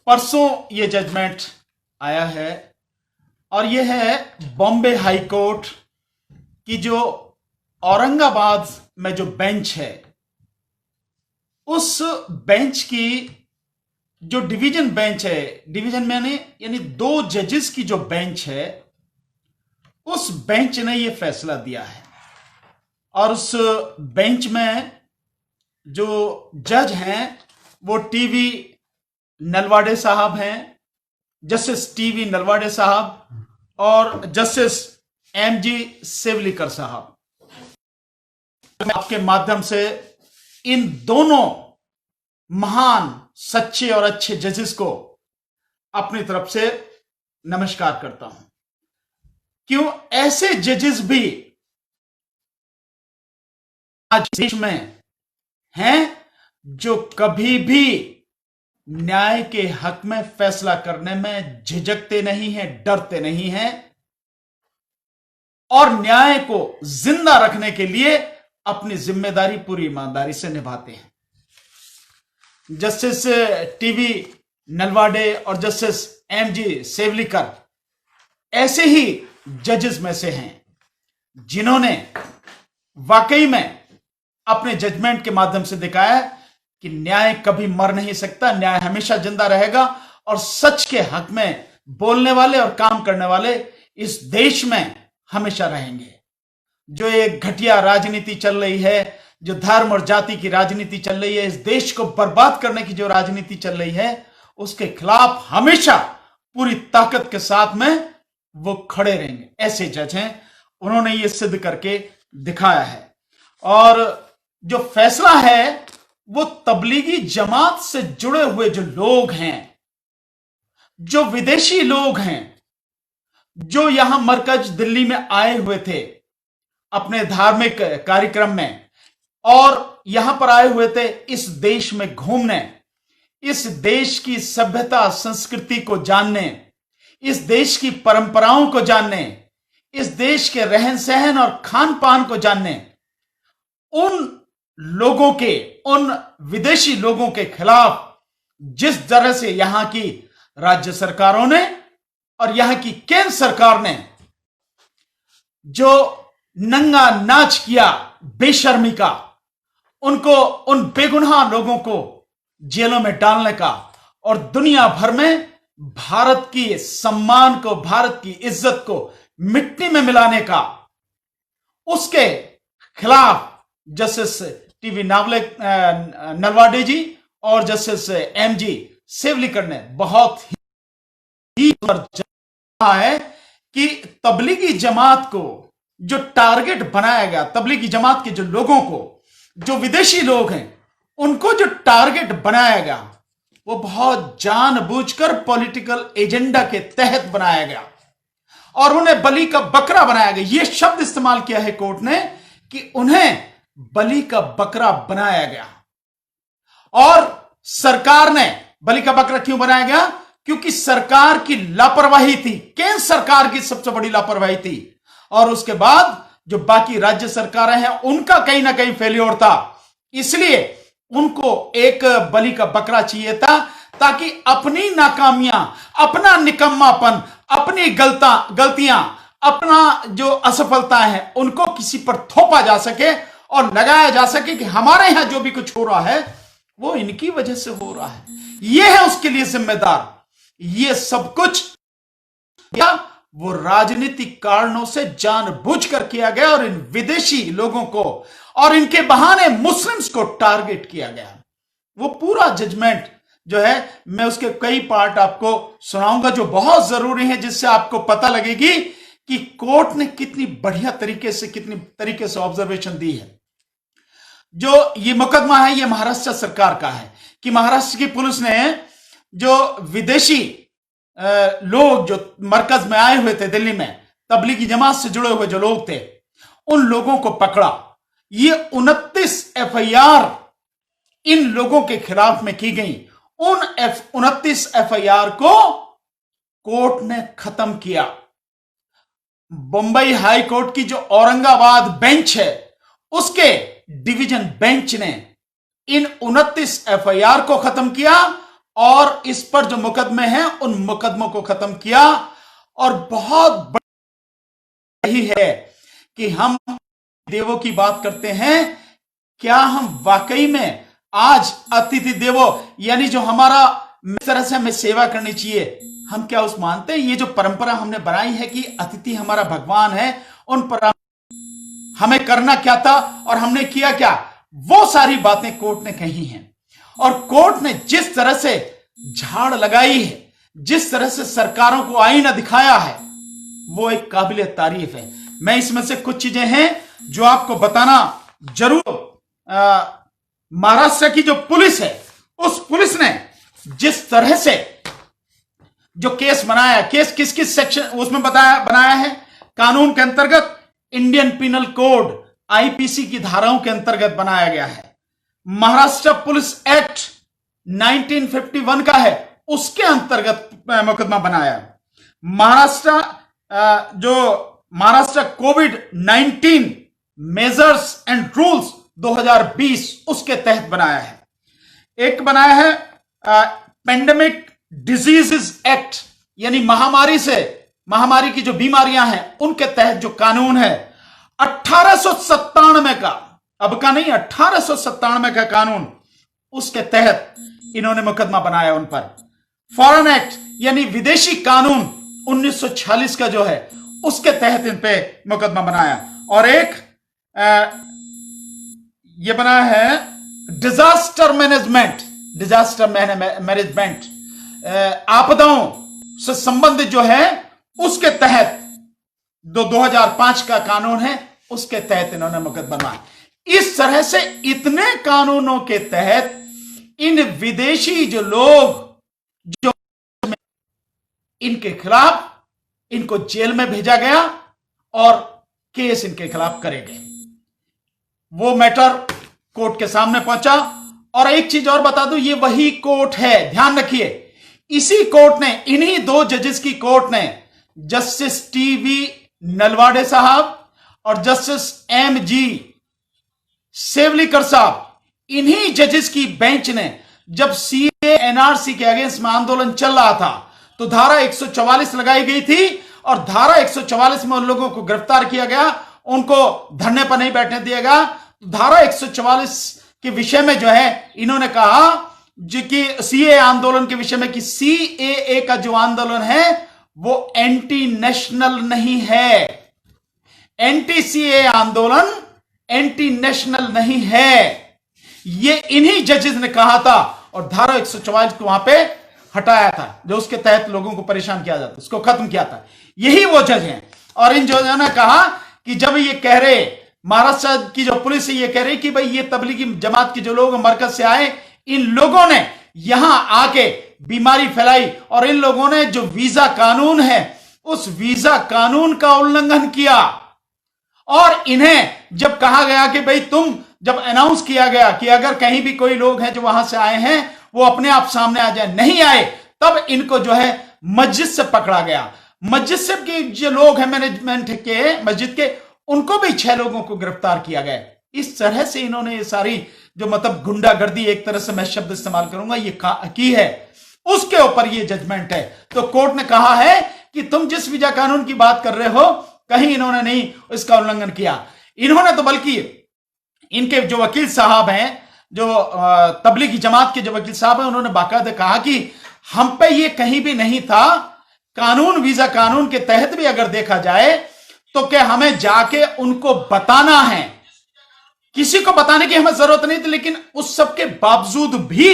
परसों ये जजमेंट आया है और ये है बॉम्बे हाई कोर्ट की जो औरंगाबाद में जो बेंच है, उस बेंच की जो डिवीजन बेंच है, डिवीजन में यानी 2 जजेस की जो बेंच है, उस बेंच ने ये फैसला दिया है। और उस बेंच में जो जज हैं वो टीवी नलवाडे साहब हैं, जस्टिस टीवी नलवाडे साहब और जस्टिस एमजी सेवलिकर साहब। आपके माध्यम से इन दोनों महान सच्चे और अच्छे जजेस को अपनी तरफ से नमस्कार करता हूं। क्यों ऐसे जजेस भी आज देश में हैं जो कभी भी न्याय के हक में फैसला करने में झिझकते नहीं हैं, डरते नहीं हैं और न्याय को जिंदा रखने के लिए अपनी जिम्मेदारी पूरी ईमानदारी से निभाते हैं। जस्टिस टीवी नलवाडे और जस्टिस एमजी सेवलिकर ऐसे ही जजेस में से हैं जिन्होंने वाकई में अपने जजमेंट के माध्यम से दिखाया कि न्याय कभी मर नहीं सकता, न्याय हमेशा जिंदा रहेगा और सच के हक में बोलने वाले और काम करने वाले इस देश में हमेशा रहेंगे। जो एक घटिया राजनीति चल रही है, जो धर्म और जाति की राजनीति चल रही है, इस देश को बर्बाद करने की जो राजनीति चल रही है, उसके खिलाफ हमेशा पूरी ताकत के साथ में वो खड़े रहेंगे। ऐसे जज हैं, उन्होंने ये सिद्ध करके दिखाया है। और जो फैसला है वो तबलीगी जमात से जुड़े हुए जो लोग हैं, जो विदेशी लोग हैं, जो यहां मरकज दिल्ली में आए हुए थे अपने धार्मिक कार्यक्रम में और यहां पर आए हुए थे इस देश में घूमने, इस देश की सभ्यता संस्कृति को जानने, इस देश की परंपराओं को जानने, इस देश के रहन सहन और खान पान को जानने, उन लोगों के, उन विदेशी लोगों के खिलाफ जिस तरह से यहां की राज्य सरकारों ने और यहां की केंद्र सरकार ने जो नंगा नाच किया बेशर्मी का, उनको, उन बेगुनाह लोगों को जेलों में डालने का और दुनिया भर में भारत की सम्मान को, भारत की इज्जत को मिट्टी में मिलाने का, उसके खिलाफ जस्टिस टीवी नलवाडे जी और जस्टिस एमजी सेवलिकर ने बहुत ही कहा है कि तबलीगी जमात को जो टारगेट बनाया गया, तबलीगी जमात के जो लोगों को, जो विदेशी लोग हैं, उनको जो टारगेट बनाया गया वो बहुत जानबूझकर पॉलिटिकल एजेंडा के तहत बनाया गया और उन्हें बलि का बकरा बनाया गया। यह शब्द इस्तेमाल किया है कोर्ट ने कि उन्हें बलि का बकरा बनाया गया। और सरकार ने बलि का बकरा क्यों बनाया गया? क्योंकि सरकार की लापरवाही थी, केंद्र सरकार की सबसे बड़ी लापरवाही थी और उसके बाद जो बाकी राज्य सरकारें हैं उनका कहीं ना कहीं फेल्योर था। इसलिए उनको एक बलि का बकरा चाहिए था ताकि अपनी नाकामियां, अपना निकम्मापन, अपनी गलतियां, अपना जो असफलता है उनको किसी पर थोपा जा सके और लगाया जा सके कि हमारे यहां जो भी कुछ हो रहा है वो इनकी वजह से हो रहा है, ये है उसके लिए जिम्मेदार। ये सब कुछ क्या वो राजनीतिक कारणों से जानबूझकर किया गया और इन विदेशी लोगों को और इनके बहाने मुस्लिम्स को टारगेट किया गया। वो पूरा जजमेंट जो है, मैं उसके कई पार्ट आपको सुनाऊंगा जो बहुत जरूरी है, जिससे आपको पता लगेगी कि कोर्ट ने कितनी बढ़िया तरीके से ऑब्जर्वेशन दी है। जो ये मुकदमा है ये महाराष्ट्र सरकार का है कि महाराष्ट्र की पुलिस ने जो विदेशी लोग जो मरकज में आए हुए थे दिल्ली में, तबलीगी जमात से जुड़े हुए जो लोग थे, उन लोगों को पकड़ा। ये 29 एफआईआर इन लोगों के खिलाफ में की गई। उन 29 एफआईआर को कोर्ट ने खत्म किया। बंबई हाई कोर्ट की जो औरंगाबाद बेंच है उसके डिवीजन बेंच ने इन 29 एफआईआर को खत्म किया और इस पर जो मुकदमे हैं उन मुकदमों को खत्म किया। और बहुत बड़ी है कि हम देवों की बात करते हैं, क्या हम वाकई में आज अतिथि देवो यानी जो हमारा इस तरह से हमें सेवा करनी चाहिए, हम क्या उस मानते हैं? ये जो परंपरा हमने बनाई है कि अतिथि हमारा भगवान है, उन पर हमें करना क्या था और हमने किया क्या, वो सारी बातें कोर्ट ने कही हैं। और कोर्ट ने जिस तरह से झाड़ लगाई है, जिस तरह से सरकारों को आईना दिखाया है, वो एक काबिल तारीफ है। मैं इसमें से कुछ चीजें हैं जो आपको बताना जरूर। महाराष्ट्र की जो पुलिस है, उस पुलिस ने जिस तरह से जो केस बनाया, केस किस किस सेक्शन उसमें बनाया है, कानून के अंतर्गत इंडियन पिनल कोड आईपीसी की धाराओं के अंतर्गत बनाया गया है। महाराष्ट्र पुलिस एक्ट 1951 का है, उसके अंतर्गत मुकदमा बनाया। महाराष्ट्र कोविड-19 मेजर्स एंड रूल्स 2020 उसके तहत बनाया है। एक बनाया है पेंडेमिक डिजीजेस एक्ट, यानी महामारी की जो बीमारियां हैं उनके तहत जो कानून है 1897 का, अब का नहीं 1897 का कानून, उसके तहत इन्होंने मुकदमा बनाया उन पर। फॉरेन एक्ट यानी विदेशी कानून 1946 का जो है उसके तहत इन पे मुकदमा बनाया। और एक ये बनाया है डिजास्टर मैनेजमेंट, आपदाओं से संबंधित जो है उसके तहत 2005 का कानून है, उसके तहत इन्होंने मुकदमा बनाया। इस तरह से इतने कानूनों के तहत इन विदेशी जो लोग जो इनके खिलाफ इनको जेल में भेजा गया और केस इनके खिलाफ करे गए। वो मैटर कोर्ट के सामने पहुंचा। और एक चीज और बता दूं, ये वही कोर्ट है, ध्यान रखिए, इसी कोर्ट ने, इन्हीं दो जजेस की कोर्ट ने, जस्टिस टीवी नलवाडे साहब और जस्टिस एमजी सेवलीकर साहब, इन्हीं जजेस की बेंच ने जब सीए एनआरसी के अगेंस्ट में आंदोलन चल रहा था तो धारा 144 लगाई गई थी और धारा 144 में उन लोगों को गिरफ्तार किया गया, उनको धरने पर नहीं बैठने दिया गया। धारा 144 के विषय में जो है इन्होंने कहा जो कि सीए आंदोलन के विषय में कि सीएए का जो आंदोलन है वो एंटी नेशनल नहीं है, एंटी सीए आंदोलन एंटी नेशनल नहीं है, ये इन्हीं जजेस ने कहा था। और धारा 144 को वहां पे हटाया था जो उसके तहत लोगों को परेशान किया जाता, उसको खत्म किया था। यही वो जज हैं। और इन जजों ने कहा कि जब ये कह रहे, महाराष्ट्र की जो पुलिस है ये कह रही कि भाई ये तबलीगी जमात के जो लोग मरकज से आए, इन लोगों ने यहां आके बीमारी फैलाई और इन लोगों ने जो वीजा कानून है उस वीजा कानून का उल्लंघन किया। और इन्हें जब कहा गया कि भाई तुम, जब अनाउंस किया गया कि अगर कहीं भी कोई लोग हैं जो वहां से आए हैं वो अपने आप सामने आ जाए, नहीं आए, तब इनको जो है मस्जिद से पकड़ा गया। मस्जिद से के जो लोग हैं मैनेजमेंट के मस्जिद के, उनको भी 6 लोगों को गिरफ्तार किया गया। इस तरह से इन्होंने ये सारी जो मतलब गुंडागर्दी, एक तरह से मैं शब्द इस्तेमाल करूंगा, ये की है, उसके ऊपर ये जजमेंट है। तो कोर्ट ने कहा है कि तुम जिस वीजा कानून की बात कर रहे हो, कहीं इन्होंने नहीं इसका उल्लंघन किया। इन्होंने तो बल्कि इनके जो वकील साहब हैं, जो तबलीगी जमात के जो वकील साहब हैं, उन्होंने बाकायदा कहा कि हम पे ये कहीं भी नहीं था, कानून वीजा कानून के तहत भी अगर देखा जाए तो क्या हमें जाके उनको बताना है, किसी को बताने की हमें जरूरत नहीं थी। लेकिन उस सब के बावजूद भी,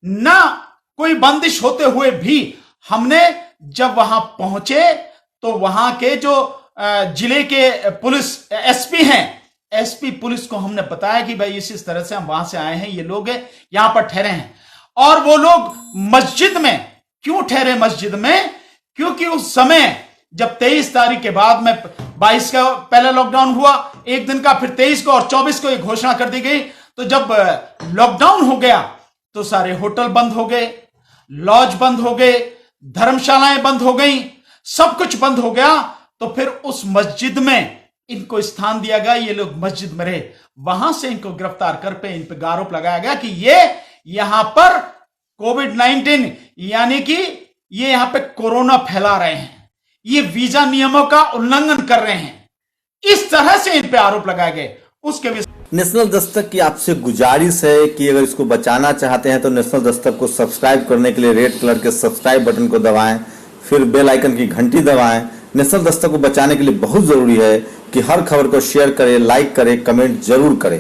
ना कोई बंदिश होते हुए भी, हमने जब वहां पहुंचे तो वहां के जो जिले के पुलिस एसपी हैं, एसपी पुलिस को हमने बताया कि भाई इस तरह से हम वहां से आए हैं, ये लोग यहां पर ठहरे हैं। और वो लोग मस्जिद में क्यों ठहरे? मस्जिद में क्योंकि उस समय जब 23 तारीख के बाद में 22 का पहले लॉकडाउन हुआ एक दिन का, फिर 23 को और 24 को एक घोषणा कर दी गई। तो जब लॉकडाउन हो गया तो सारे होटल बंद हो गए, लॉज बंद हो गए, धर्मशालाएं बंद हो गई, सब कुछ बंद हो गया। तो फिर उस मस्जिद में इनको स्थान दिया गया, ये लोग मस्जिद में रहे। वहां से इनको गिरफ्तार कर पे इन पे आरोप लगाया गया कि ये यहां पर कोविड-19 यानी कि ये यहां पे कोरोना फैला रहे हैं, ये वीजा नियमों का उल्लंघन कर रहे हैं, इस तरह से इन पे आरोप लगाए गए। उसके नेशनल दस्तक की आपसे गुजारिश है कि अगर इसको बचाना चाहते हैं तो नेशनल दस्तक को सब्सक्राइब करने के लिए रेड कलर के सब्सक्राइब बटन को दबाएं, फिर बेल आइकन की घंटी दबाएं। नेशनल दस्तक को बचाने के लिए बहुत जरूरी है कि हर खबर को शेयर करें, लाइक करें, कमेंट जरूर करें।